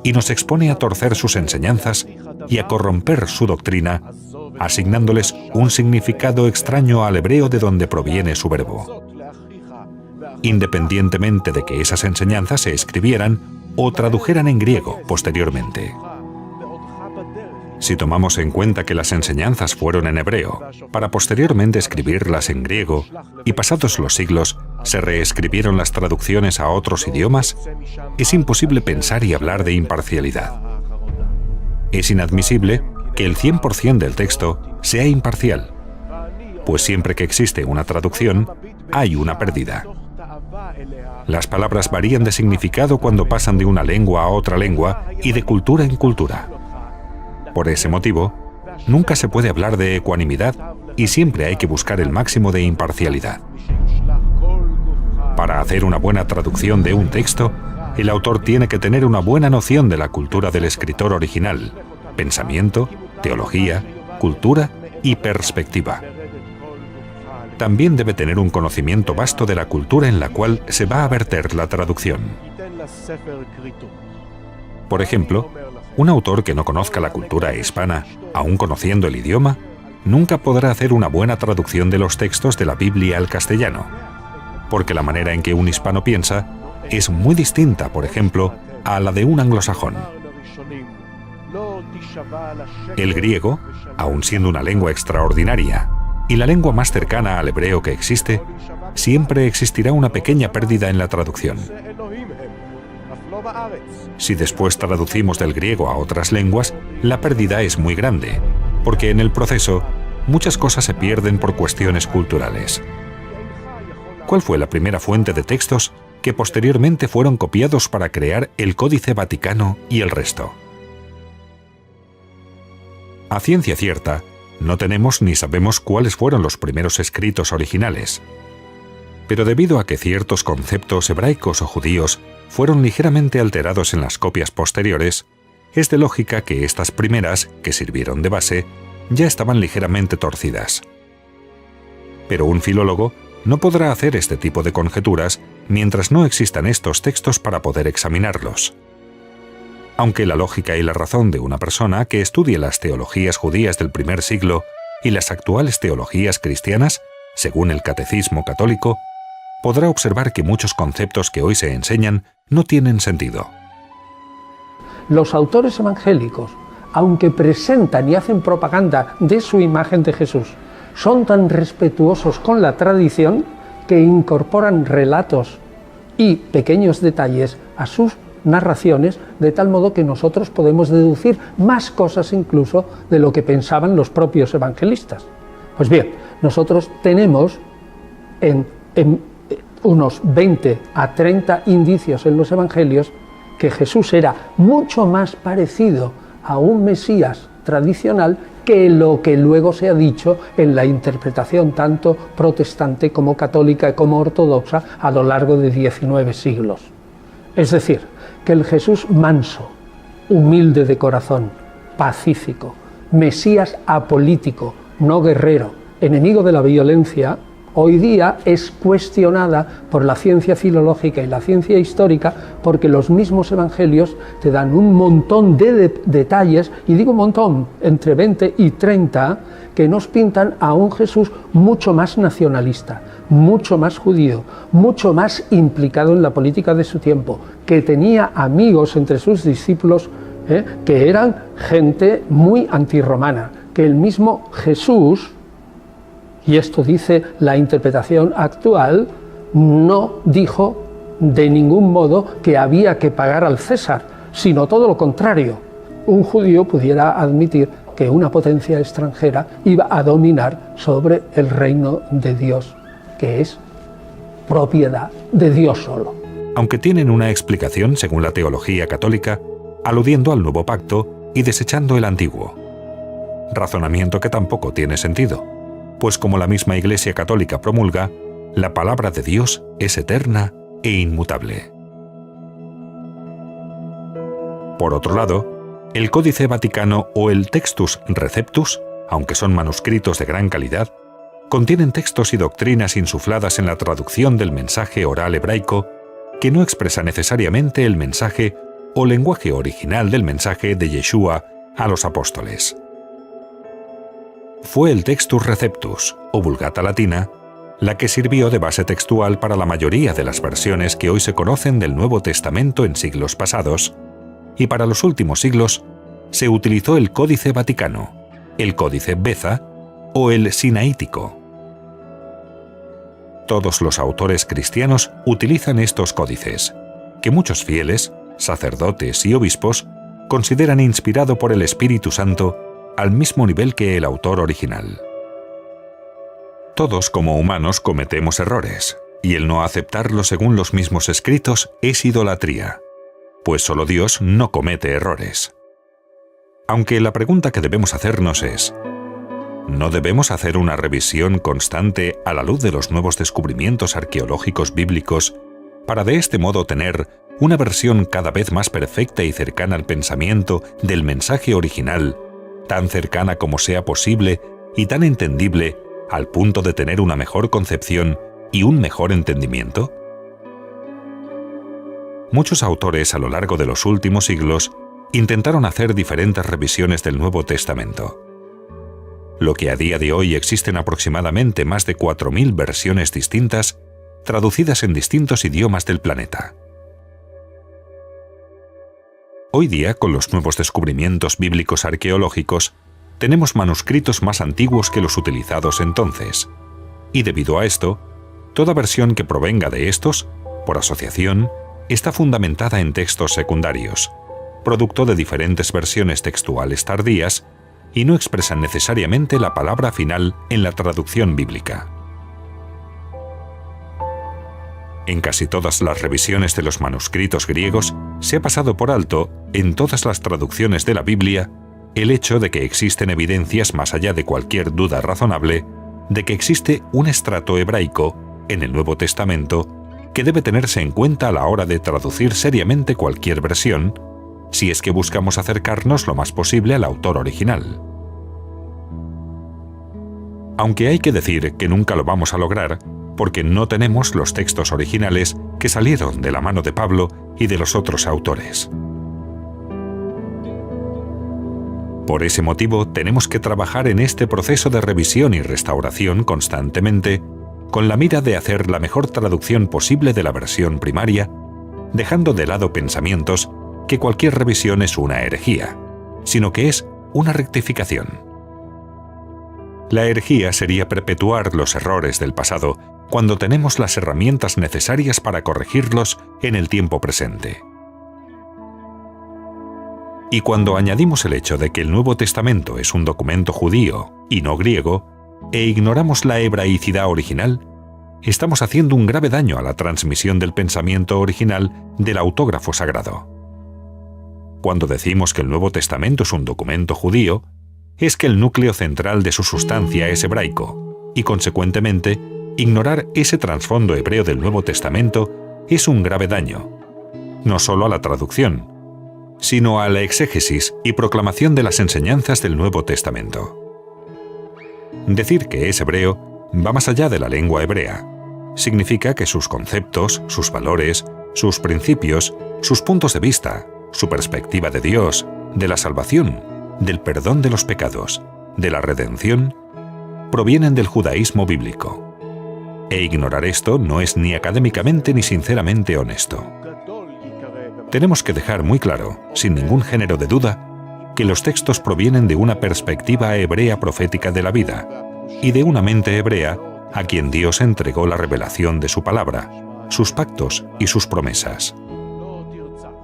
y nos expone a torcer sus enseñanzas y a corromper su doctrina, asignándoles un significado extraño al hebreo de donde proviene su verbo. Independientemente de que esas enseñanzas se escribieran o tradujeran en griego posteriormente. Si tomamos en cuenta que las enseñanzas fueron en hebreo, para posteriormente escribirlas en griego, y pasados los siglos se reescribieron las traducciones a otros idiomas, es imposible pensar y hablar de imparcialidad. Es inadmisible que el 100% del texto sea imparcial, pues siempre que existe una traducción, hay una pérdida. Las palabras varían de significado cuando pasan de una lengua a otra lengua y de cultura en cultura. Por ese motivo, nunca se puede hablar de ecuanimidad y siempre hay que buscar el máximo de imparcialidad. Para hacer una buena traducción de un texto, el autor tiene que tener una buena noción de la cultura del escritor original, pensamiento, teología, cultura y perspectiva. También debe tener un conocimiento vasto de la cultura en la cual se va a verter la traducción. Por ejemplo, un autor que no conozca la cultura hispana, aun conociendo el idioma, nunca podrá hacer una buena traducción de los textos de la Biblia al castellano, porque la manera en que un hispano piensa es muy distinta, por ejemplo, a la de un anglosajón. El griego, aun siendo una lengua extraordinaria y la lengua más cercana al hebreo que existe, siempre existirá una pequeña pérdida en la traducción. Si después traducimos del griego a otras lenguas, la pérdida es muy grande, porque en el proceso muchas cosas se pierden por cuestiones culturales. ¿Cuál fue la primera fuente de textos que posteriormente fueron copiados para crear el Códice Vaticano y el resto? A ciencia cierta, no tenemos ni sabemos cuáles fueron los primeros escritos originales. Pero debido a que ciertos conceptos hebraicos o judíos fueron ligeramente alterados en las copias posteriores, es de lógica que estas primeras, que sirvieron de base, ya estaban ligeramente torcidas. Pero un filólogo no podrá hacer este tipo de conjeturas mientras no existan estos textos para poder examinarlos. Aunque la lógica y la razón de una persona que estudie las teologías judías del primer siglo y las actuales teologías cristianas, según el Catecismo católico, podrá observar que muchos conceptos que hoy se enseñan no tienen sentido. Los autores evangélicos, aunque presentan y hacen propaganda de su imagen de Jesús, son tan respetuosos con la tradición que incorporan relatos y pequeños detalles a sus narraciones, de tal modo que nosotros podemos deducir más cosas incluso de lo que pensaban los propios evangelistas. Pues bien, nosotros tenemos en unos 20 a 30 indicios en los evangelios que Jesús era mucho más parecido a un Mesías tradicional que lo que luego se ha dicho en la interpretación tanto protestante como católica como ortodoxa a lo largo de 19 siglos. Es decir, que el Jesús manso, humilde de corazón, pacífico, Mesías apolítico, no guerrero, enemigo de la violencia, hoy día es cuestionada por la ciencia filológica y la ciencia histórica, porque los mismos evangelios te dan un montón de detalles, y digo un montón, entre 20 y 30, que nos pintan a un Jesús mucho más nacionalista, mucho más judío, mucho más implicado en la política de su tiempo, que tenía amigos entre sus discípulos que eran gente muy antirromana, que el mismo Jesús, y esto dice la interpretación actual, no dijo de ningún modo que había que pagar al César, sino todo lo contrario. Un judío pudiera admitir que una potencia extranjera iba a dominar sobre el reino de Dios, que es propiedad de Dios solo. Aunque tienen una explicación según la teología católica, aludiendo al nuevo pacto y desechando el antiguo. Razonamiento que tampoco tiene sentido, pues como la misma Iglesia Católica promulga, la palabra de Dios es eterna e inmutable. Por otro lado, el Códice Vaticano o el Textus Receptus, aunque son manuscritos de gran calidad, contienen textos y doctrinas insufladas en la traducción del mensaje oral hebraico que no expresa necesariamente el mensaje o lenguaje original del mensaje de Yeshua a los apóstoles. Fue el Textus Receptus, o Vulgata Latina, la que sirvió de base textual para la mayoría de las versiones que hoy se conocen del Nuevo Testamento en siglos pasados, y para los últimos siglos se utilizó el Códice Vaticano, el Códice Beza o el Sinaítico. Todos los autores cristianos utilizan estos códices, que muchos fieles, sacerdotes y obispos consideran inspirado por el Espíritu Santo al mismo nivel que el autor original. Todos como humanos cometemos errores, y el no aceptarlos según los mismos escritos es idolatría, pues solo Dios no comete errores. Aunque la pregunta que debemos hacernos es, ¿no debemos hacer una revisión constante a la luz de los nuevos descubrimientos arqueológicos bíblicos para de este modo tener una versión cada vez más perfecta y cercana al pensamiento del mensaje original, tan cercana como sea posible y tan entendible al punto de tener una mejor concepción y un mejor entendimiento? Muchos autores a lo largo de los últimos siglos intentaron hacer diferentes revisiones del Nuevo Testamento. Lo que a día de hoy existen aproximadamente más de 4.000 versiones distintas, traducidas en distintos idiomas del planeta. Hoy día, con los nuevos descubrimientos bíblicos arqueológicos, tenemos manuscritos más antiguos que los utilizados entonces, y debido a esto, toda versión que provenga de estos, por asociación, está fundamentada en textos secundarios, producto de diferentes versiones textuales tardías, y no expresan necesariamente la palabra final en la traducción bíblica. En casi todas las revisiones de los manuscritos griegos se ha pasado por alto, en todas las traducciones de la Biblia, el hecho de que existen evidencias más allá de cualquier duda razonable de que existe un estrato hebraico en el Nuevo Testamento que debe tenerse en cuenta a la hora de traducir seriamente cualquier versión, si es que buscamos acercarnos lo más posible al autor original. Aunque hay que decir que nunca lo vamos a lograr, porque no tenemos los textos originales que salieron de la mano de Pablo y de los otros autores. Por ese motivo, tenemos que trabajar en este proceso de revisión y restauración constantemente, con la mira de hacer la mejor traducción posible de la versión primaria, dejando de lado pensamientos que cualquier revisión es una herejía, sino que es una rectificación. La herejía sería perpetuar los errores del pasado cuando tenemos las herramientas necesarias para corregirlos en el tiempo presente. Y cuando añadimos el hecho de que el Nuevo Testamento es un documento judío y no griego, e ignoramos la hebraicidad original, estamos haciendo un grave daño a la transmisión del pensamiento original del autógrafo sagrado. Cuando decimos que el Nuevo Testamento es un documento judío, es que el núcleo central de su sustancia es hebraico, y consecuentemente, ignorar ese trasfondo hebreo del Nuevo Testamento es un grave daño, no solo a la traducción, sino a la exégesis y proclamación de las enseñanzas del Nuevo Testamento. Decir que es hebreo va más allá de la lengua hebrea. Significa que sus conceptos, sus valores, sus principios, sus puntos de vista, su perspectiva de Dios, de la salvación, del perdón de los pecados, de la redención, provienen del judaísmo bíblico. E ignorar esto no es ni académicamente ni sinceramente honesto. Tenemos que dejar muy claro, sin ningún género de duda, que los textos provienen de una perspectiva hebrea profética de la vida y de una mente hebrea a quien Dios entregó la revelación de su palabra, sus pactos y sus promesas.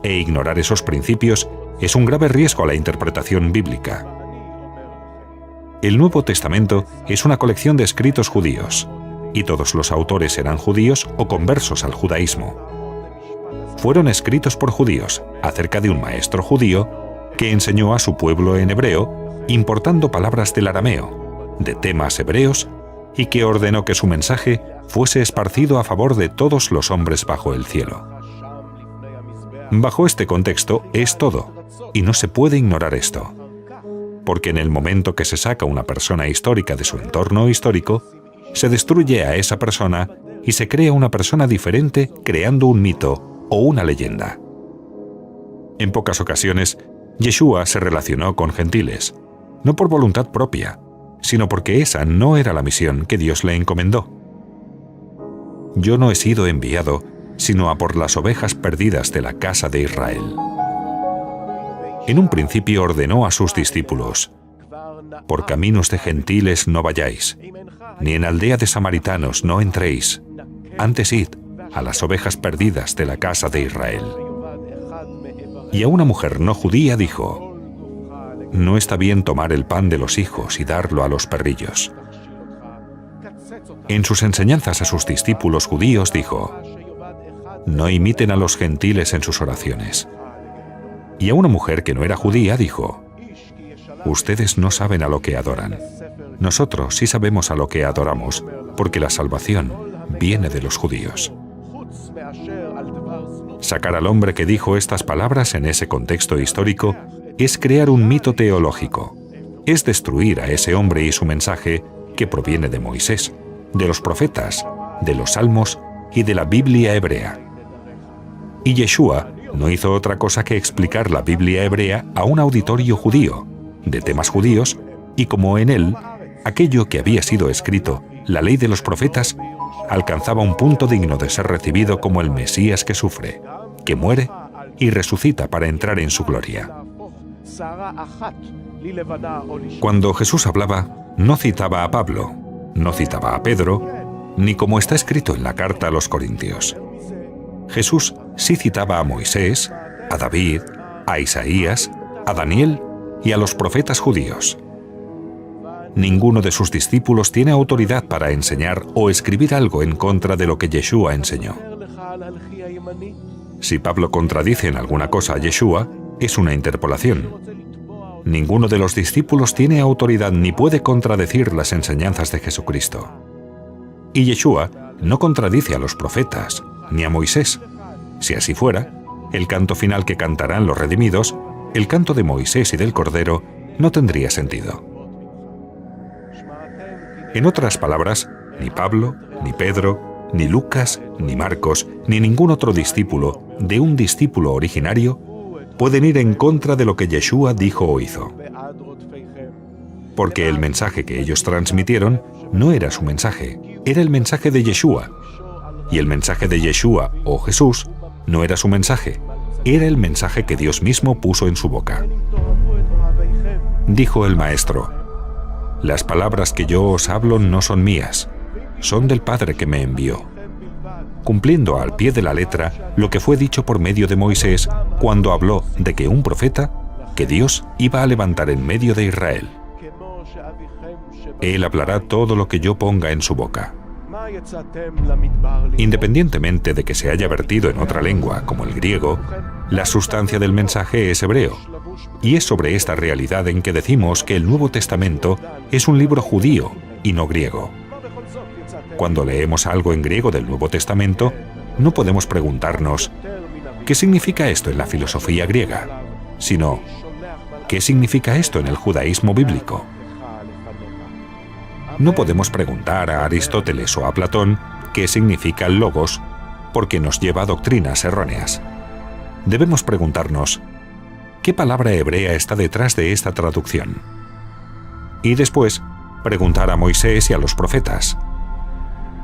E ignorar esos principios es un grave riesgo a la interpretación bíblica. El Nuevo Testamento es una colección de escritos judíos, y todos los autores eran judíos o conversos al judaísmo. Fueron escritos por judíos acerca de un maestro judío que enseñó a su pueblo en hebreo, importando palabras del arameo, de temas hebreos, y que ordenó que su mensaje fuese esparcido a favor de todos los hombres bajo el cielo. Bajo este contexto es todo, y no se puede ignorar esto. Porque en el momento que se saca una persona histórica de su entorno histórico, se destruye a esa persona y se crea una persona diferente creando un mito o una leyenda. En pocas ocasiones, Yeshua se relacionó con gentiles, no por voluntad propia, sino porque esa no era la misión que Dios le encomendó. Yo no he sido enviado, sino a por las ovejas perdidas de la casa de Israel. En un principio ordenó a sus discípulos: por caminos de gentiles no vayáis, ni en aldea de samaritanos no entréis, antes id a las ovejas perdidas de la casa de Israel. Y a una mujer no judía dijo: no está bien tomar el pan de los hijos y darlo a los perrillos. En sus enseñanzas a sus discípulos judíos dijo: no imiten a los gentiles en sus oraciones. Y a una mujer que no era judía dijo: ustedes no saben a lo que adoran. Nosotros sí sabemos a lo que adoramos, porque la salvación viene de los judíos. Sacar al hombre que dijo estas palabras en ese contexto histórico es crear un mito teológico, es destruir a ese hombre y su mensaje que proviene de Moisés, de los profetas, de los salmos y de la Biblia hebrea. Y Yeshua no hizo otra cosa que explicar la Biblia hebrea a un auditorio judío, de temas judíos, y como en él, aquello que había sido escrito, la ley de los profetas, alcanzaba un punto digno de ser recibido como el Mesías que sufre, que muere y resucita para entrar en su gloria. Cuando Jesús hablaba, no citaba a Pablo, no citaba a Pedro, ni como está escrito en la carta a los Corintios. Jesús sí citaba a Moisés, a David, a Isaías, a Daniel y a los profetas judíos. Ninguno de sus discípulos tiene autoridad para enseñar o escribir algo en contra de lo que Yeshua enseñó. Si Pablo contradice en alguna cosa a Yeshua, es una interpolación. Ninguno de los discípulos tiene autoridad ni puede contradecir las enseñanzas de Jesucristo. Y Yeshua no contradice a los profetas, ni a Moisés. Si así fuera, el canto final que cantarán los redimidos, el canto de Moisés y del Cordero, no tendría sentido. En otras palabras, ni Pablo, ni Pedro, ni Lucas, ni Marcos, ni ningún otro discípulo de un discípulo originario pueden ir en contra de lo que Yeshua dijo o hizo. Porque el mensaje que ellos transmitieron no era su mensaje, era el mensaje de Yeshua. Y el mensaje de Yeshua o Jesús no era su mensaje, era el mensaje que Dios mismo puso en su boca. Dijo el Maestro: Las palabras que yo os hablo no son mías, son del Padre que me envió, cumpliendo al pie de la letra lo que fue dicho por medio de Moisés cuando habló de que un profeta que Dios iba a levantar en medio de Israel. Él hablará todo lo que yo ponga en su boca. Independientemente de que se haya vertido en otra lengua, como el griego, la sustancia del mensaje es hebreo. Y es sobre esta realidad en que decimos que el Nuevo Testamento es un libro judío y no griego. Cuando leemos algo en griego del Nuevo Testamento, no podemos preguntarnos ¿qué significa esto en la filosofía griega?, sino ¿qué significa esto en el judaísmo bíblico? No podemos preguntar a Aristóteles o a Platón qué significa el logos, porque nos lleva a doctrinas erróneas. Debemos preguntarnos ¿qué palabra hebrea está detrás de esta traducción? Y después, preguntar a Moisés y a los profetas.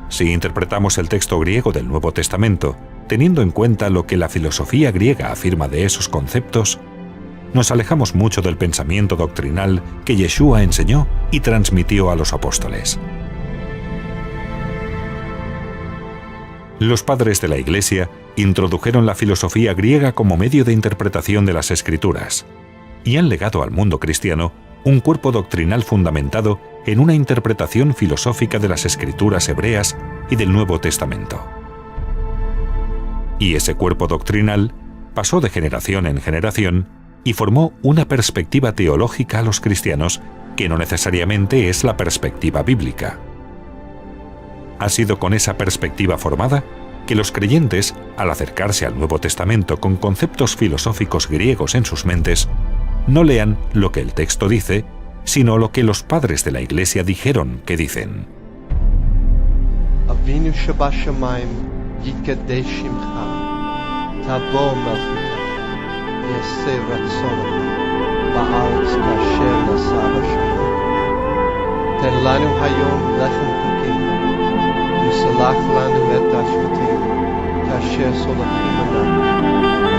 Si interpretamos el texto griego del Nuevo Testamento, teniendo en cuenta lo que la filosofía griega afirma de esos conceptos, nos alejamos mucho del pensamiento doctrinal que Yeshua enseñó y transmitió a los apóstoles. Los padres de la Iglesia introdujeron la filosofía griega como medio de interpretación de las Escrituras y han legado al mundo cristiano un cuerpo doctrinal fundamentado en una interpretación filosófica de las Escrituras hebreas y del Nuevo Testamento. Y ese cuerpo doctrinal pasó de generación en generación y formó una perspectiva teológica a los cristianos que no necesariamente es la perspectiva bíblica. Ha sido con esa perspectiva formada que los creyentes, al acercarse al Nuevo Testamento con conceptos filosóficos griegos en sus mentes, no lean lo que el texto dice, sino lo que los padres de la Iglesia dijeron que dicen. Avinu shebashamayim yitkadesh shimcha, tavo melchitah, yaseh ratzono, ba'aretz kasher nasa b'shamim. Ten lanu hayom lechem pukim, u'salach lanu et ashvatim, kasher solachim anam,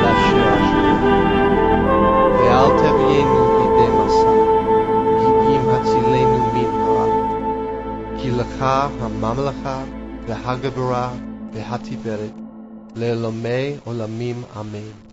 lasher ashvatim. Ve'al tevyenu b'idei masa, gi'im hatzilenu min ha'at, ki lecha ha'mamlecha, ve'hagavara, ve'hatiberet, le'olamei olamim amen.